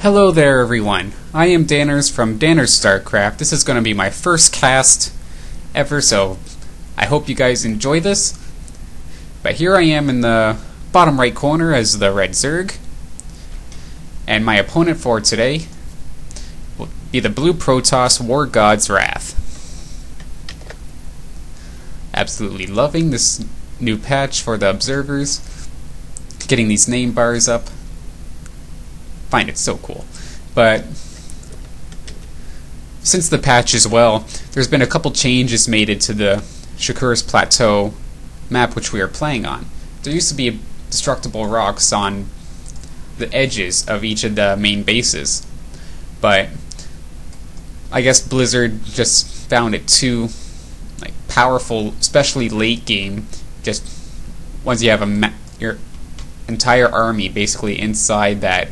Hello there everyone, I am Danners from DannersStarcraft. This is going to be my first cast ever, so I hope you guys enjoy this. But here I am in the bottom right corner as the Red Zerg, and my opponent for today will be the Blue Protoss Wargodswrath. Absolutely loving this new patch for the observers, getting these name bars up. Find it so cool. But since the patch as well, there's been a couple changes made to the Shakuras Plateau map which we are playing on. There used to be destructible rocks on the edges of each of the main bases, but I guess Blizzard just found it too powerful, especially late game. Just once you have your entire army basically inside that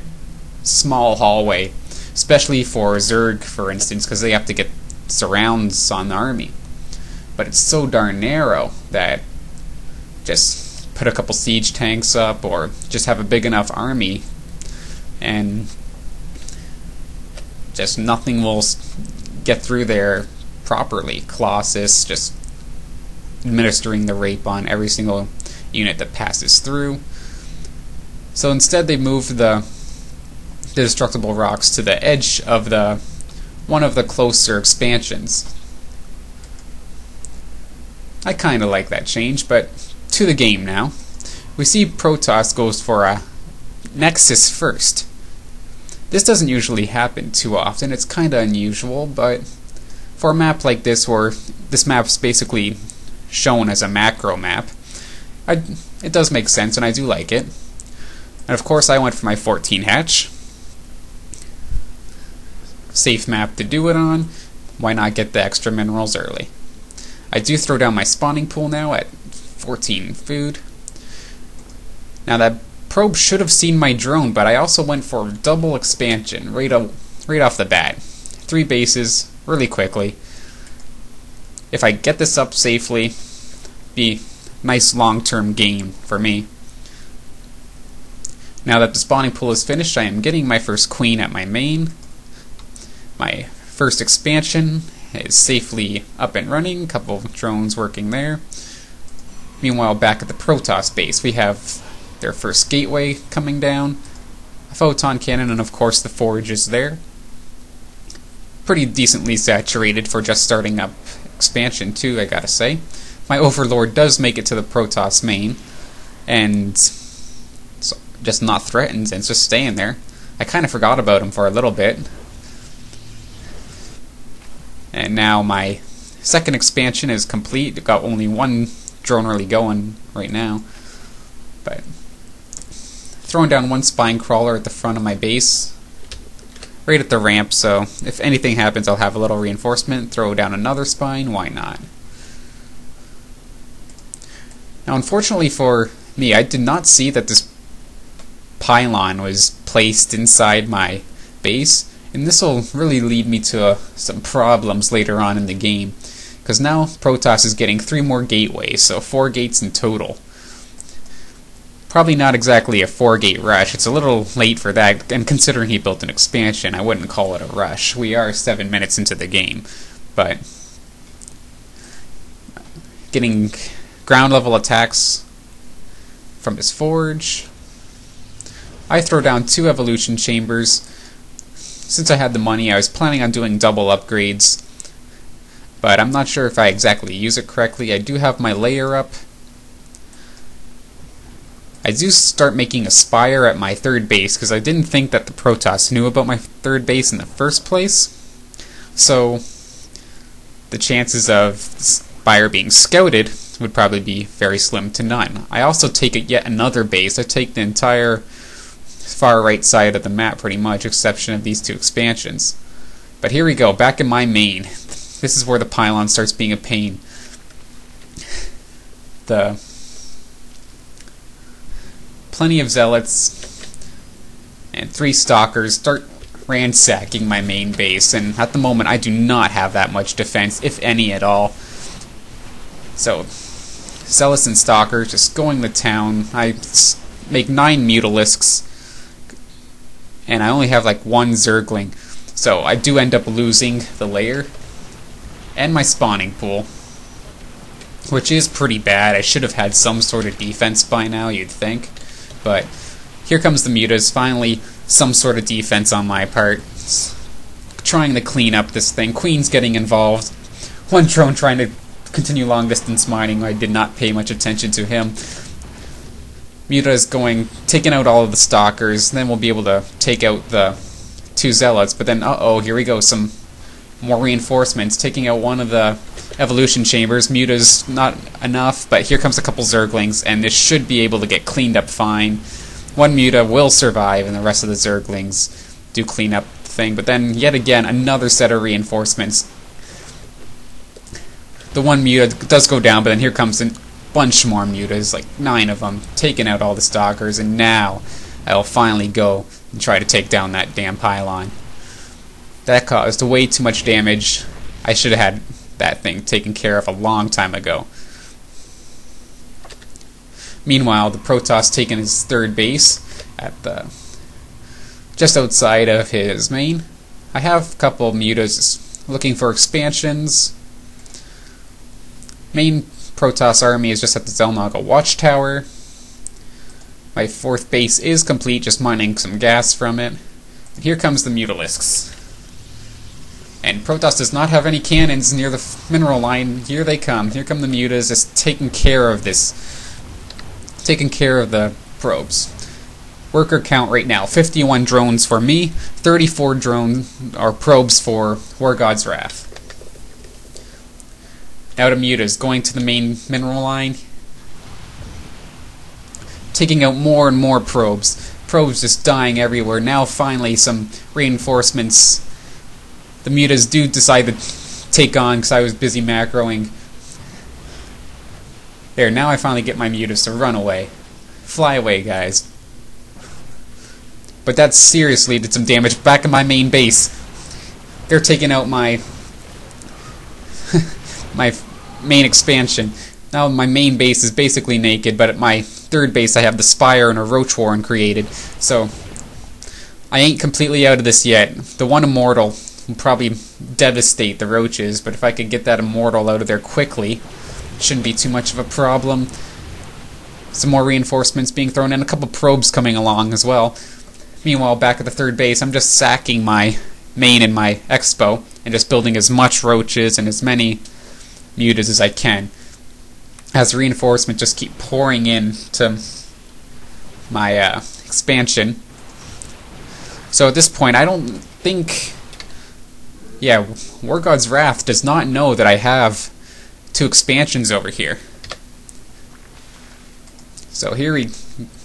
small hallway, especially for Zerg, for instance, because they have to get surrounds on the army. But it's so darn narrow that just put a couple siege tanks up, or just have a big enough army, and just nothing will get through there properly. Colossus just administering the rape on every single unit that passes through. So instead they moved the destructible rocks to the edge of one of the closer expansions. I kinda like that change, but to the game now. We see Protoss goes for a Nexus first. This doesn't usually happen too often, it's kinda unusual, but for a map like this, where this map's basically shown as a macro map, it does make sense, and I do like it. And of course I went for my 14 hatch. Safe map to do it on. Why not get the extra minerals early? I do throw down my spawning pool now at 14 food. Now that probe should have seen my drone, but I also went for double expansion right off the bat. 3 bases really quickly. If I get this up safely, be nice long-term game for me. Now that the spawning pool is finished, I am getting my first queen at my main. My first expansion is safely up and running, a couple of drones working there. Meanwhile, back at the Protoss base, we have their first gateway coming down, a photon cannon, and of course the forge is there. Pretty decently saturated for just starting up expansion too, I gotta say. My Overlord does make it to the Protoss main, and so just not threatened, and just staying there. I kinda forgot about him for a little bit. And now my second expansion is complete. I've got only one drone really going right now. But throwing down one spine crawler at the front of my base, right at the ramp, so if anything happens I'll have a little reinforcement. Throw down another spine, why not? Now unfortunately for me, I did not see that this pylon was placed inside my base. And this will really lead me to some problems later on in the game, because now Protoss is getting 3 more gateways, so 4 gates in total. Probably not exactly a 4-gate rush. It's a little late for that, and considering he built an expansion, I wouldn't call it a rush. We are 7 minutes into the game, but getting ground level attacks from his forge. I throw down 2 evolution chambers. Since I had the money, I was planning on doing double upgrades, but I'm not sure if I exactly use it correctly. I do have my layer up. I do start making a spire at my 3rd base, because I didn't think that the Protoss knew about my 3rd base in the first place. So the chances of the spire being scouted would probably be very slim to none. I also take yet another base. I take the entire far right side of the map pretty much, exception of these 2 expansions. But here we go, back in my main. This is where the pylon starts being a pain. Plenty of zealots and 3 stalkers start ransacking my main base, and at the moment I do not have that much defense, if any at all. So zealots and stalkers just going to town. I make 9 mutalisks, and I only have like one Zergling, so I do end up losing the lair and my spawning pool, which is pretty bad. I should have had some sort of defense by now, you'd think, but here comes the mutas. Finally, some sort of defense on my part, trying to clean up this thing. Queen's getting involved. One drone trying to continue long distance mining. I did not pay much attention to him. Muta is taking out all of the stalkers. Then we'll be able to take out the 2 zealots. But then, uh-oh, here we go. Some more reinforcements. Taking out one of the evolution chambers. Muta's not enough, but here comes a couple Zerglings, and this should be able to get cleaned up fine. One Muta will survive, and the rest of the Zerglings do clean up the thing. But then, yet again, another set of reinforcements. The one Muta does go down, but then here comes a bunch more Mutas, like 9 of them, taking out all the stalkers, and now I'll finally go and try to take down that damn pylon. That caused way too much damage. I should have had that thing taken care of a long time ago. Meanwhile, the Protoss taking his 3rd base at just outside of his main. I have a couple of Mutas looking for expansions. Main Protoss army is just at the Zelnaga Watchtower. My 4th base is complete, just mining some gas from it. And here comes the Mutalisks. And Protoss does not have any cannons near the mineral line. Here they come. Here come the Mutas, just taking care of the probes. Worker count right now, 51 drones for me, 34 probes for Wargodswrath. Now to Mutas, going to the main mineral line, taking out more and more probes. Probes just dying everywhere. Now finally some reinforcements. The Mutas do decide to take on, because I was busy macroing. There, now I finally get my Mutas to run away. Fly away, guys. But that seriously did some damage back in my main base. They're taking out my my main expansion. Now my main base is basically naked, but at my 3rd base I have the Spire and a Roach Warren created. So I ain't completely out of this yet. The one Immortal will probably devastate the Roaches, but if I could get that Immortal out of there quickly, it shouldn't be too much of a problem. Some more reinforcements being thrown in, a couple probes coming along as well. Meanwhile, back at the 3rd base, I'm just sacking my main and my expo, and just building as much Roaches and as many Mutas as I can, as reinforcements just keep pouring in to my expansion. So at this point, I don't think... Yeah, Wargodswrath does not know that I have 2 expansions over here. So here we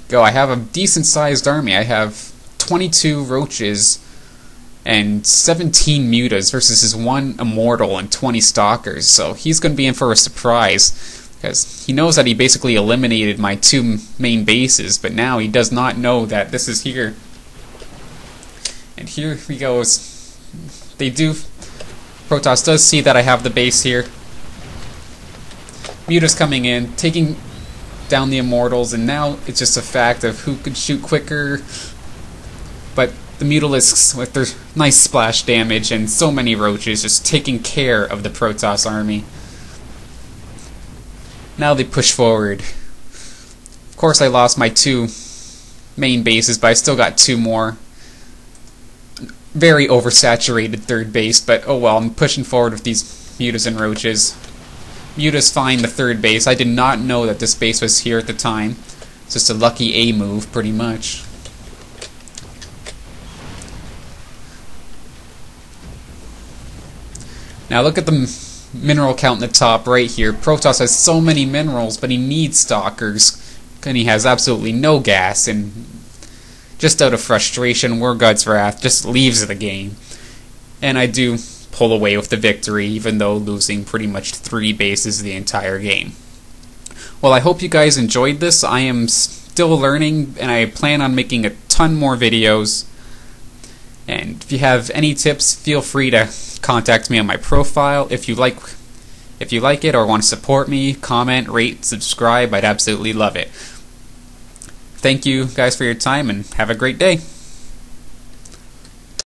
go. I have a decent-sized army. I have 22 Roaches and 17 Mutas versus his 1 Immortal and 20 Stalkers. So he's going to be in for a surprise, because he knows that he basically eliminated my 2 main bases, but now he does not know that this is here. And here we go. Protoss does see that I have the base here. Muta's coming in, taking down the Immortals, and now it's just a fact of who could shoot quicker. But the Mutalisks, with their nice splash damage and so many Roaches, just taking care of the Protoss army. Now they push forward. Of course I lost my 2 main bases, but I still got 2 more. Very oversaturated 3rd base, but oh well, I'm pushing forward with these Mutas and Roaches. Mutas find the 3rd base. I did not know that this base was here at the time. It's just a lucky A move, pretty much. Now look at the mineral count in the top right here. Protoss has so many minerals, but he needs Stalkers, and he has absolutely no gas, and just out of frustration, Wargodswrath just leaves the game. And I do pull away with the victory, even though losing pretty much 3 bases the entire game. Well, I hope you guys enjoyed this. I am still learning, and I plan on making a ton more videos. And if you have any tips, feel free to contact me on my profile. If you like it or want to support me, comment, rate, subscribe. I'd absolutely love it. Thank you guys for your time, and have a great day.